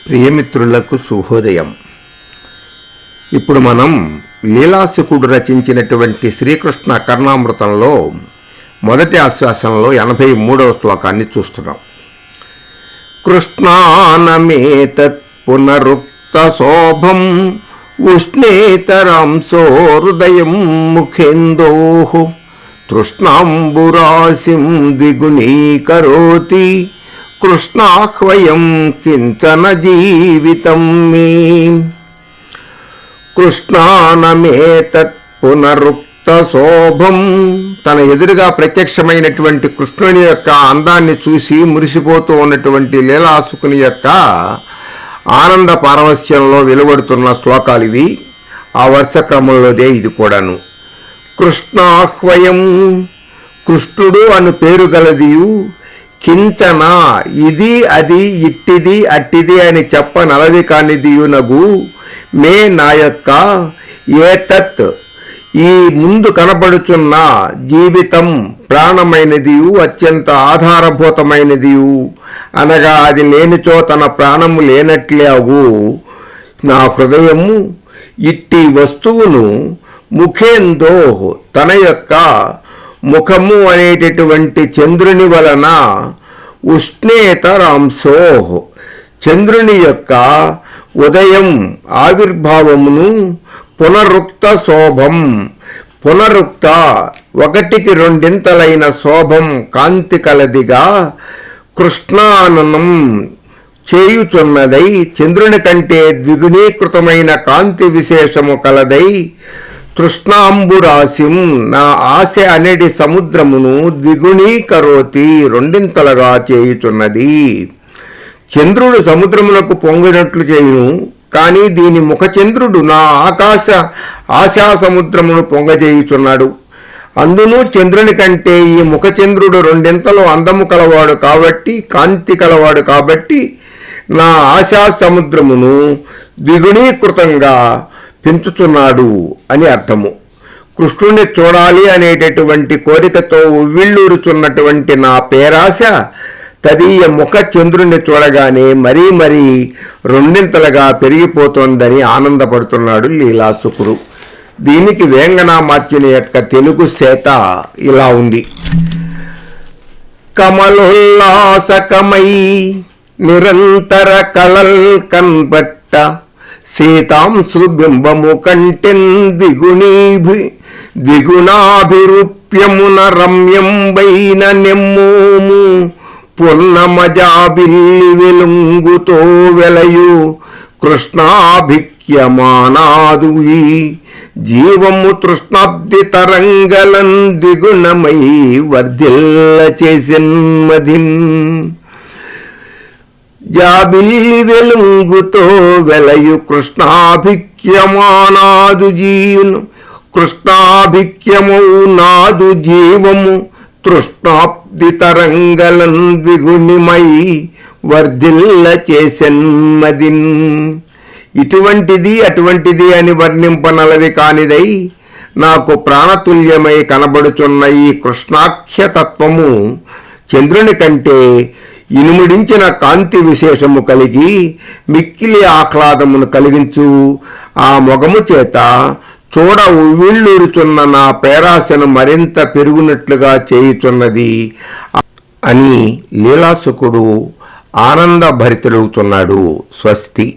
ప్రియమిత్రులకు శుభోదయం. ఇప్పుడు మనం లీలాశకుడు రచించినటువంటి శ్రీకృష్ణ కర్ణామృతంలో మొదటి ఆశ్వాసంలో 83వ శ్లోకాన్ని చూస్తున్నాం. కృష్ణానమేతత్ పునరుక్త శోభం ఉష్ణేతరాంసో హృదయం ముఖేందోః తృష్ణాంబురాశిం ద్విగుణీకరోతి కృష్ణాహ్వయం కించన జీవితం మే. కృష్ణానమేతత్ పునరుక్త శోభం, తన ఎదురుగా ప్రత్యక్షమైనటువంటి కృష్ణుని యొక్క అందాన్ని చూసి మురిసిపోతూ ఉన్నటువంటి లీలాసుకుని యొక్క ఆనంద పారవస్యంలో వెలువడుతున్న శ్లోకాలు ఇవి. ఆ వరుస క్రమంలోదే ఇది కూడాను. కృష్ణాహ్వయం, కృష్ణుడు అను పేరు గలదియు, కించన ఇది అది ఇట్టిది అట్టిది అని చెప్పనలది కానిదియునగు మే నా యొక్క ఏతత్ ఈ ముందు కనబడుచున్న జీవితం ప్రాణమైనదియు అత్యంత ఆధారభూతమైనదియు, అనగా అది లేనిచో తన ప్రాణము లేనట్లే అగు నా హృదయము ఇట్టి వస్తువును ముఖేందో తన యొక్క ముఖము అనేటటువంటి చంద్రుని వలన ఉష్ణేతరాంశో చంద్రుని యొక్క ఉదయం ఆవిర్భావమును పునరుక్త శోభం, పునరుక్త ఒకటికి రెండింతలైన శోభం కాంతి కలదిగా కృష్ణాననం చేయుచున్నదై చంద్రుని కంటే ద్విగుణీకృతమైన కాంతి విశేషము కలదై తృష్ణాంబురాశిం నా ఆశ అనేది సముద్రమును ద్విగుణీకరోతి రెండింతలుగా చేయుచున్నది. చంద్రుడు సముద్రమునకు పొంగినట్లు చేయును, కానీ దీని ముఖచంద్రుడు నా ఆశా సముద్రమును పొంగజేయుచున్నాడు. అందును చంద్రుని కంటే ఈ ముఖచంద్రుడు రెండింతలో అందము కలవాడు కాబట్టి, కాంతి కలవాడు కాబట్టి నా ఆశా సముద్రమును ద్విగుణీకృతంగా పెంచుచున్నాడు అని అర్థము. కృష్ణుని చూడాలి అనేటటువంటి కోరికతో ఉవ్విళ్ళూరుచున్నటువంటి నా పేరాశ తదీయ ముఖ చంద్రుని చూడగానే మరీ మరీ రెండింతలుగా పెరిగిపోతోందని ఆనందపడుతున్నాడు లీలాసుకుడు. దీనికి వేంగనామాత్యుని యొక్క తెలుగు సేత ఇలా ఉంది. కమలోల్లాసకమై నిరంతర కళల్ కన్పట్ట సీతాంశు బింబము కంటెన్ ద్విగుణాభిరూప్యమున రమ్యంబైన నెమ్మోము పున్నమజాబిల్లి వెలుంగుతో వెలయు కృష్ణాభిక్యమానాదు జీవము తృష్ణాబ్ది తరంగలన్ ద్విగుణమై వర్ధిల్ల చేసిన్మధిన్. జాబిల్లి వెలుంగుతో వెలయు కృష్ణాభిక్యమానాదు జీవను కృష్ణాభిక్యమౌ నాదు జీవము తృష్ణాబ్ది తరంగలన్ ద్విగుణిమై వర్ధిల్ల చేసెన్మదిన్. ఇటువంటిది అటువంటిది అని వర్ణింపనలవి కానిదై నాకు ప్రాణతుల్యమై కనబడుచున్న ఈ కృష్ణాఖ్యతత్వము చంద్రుని కంటే ఇనుముడించిన కాంతి విశేషము కలిగి మిక్కిలి ఆహ్లాదమును కలిగించు ఆ మొగము చేత చూడ ఉవ్విళ్ళూరుచున్న నా పేరాశను మరింత పెరుగునట్లుగా చేయుచున్నది అని లీలాసుకుడు ఆనందభరితుడవుతున్నాడు. స్వస్తి.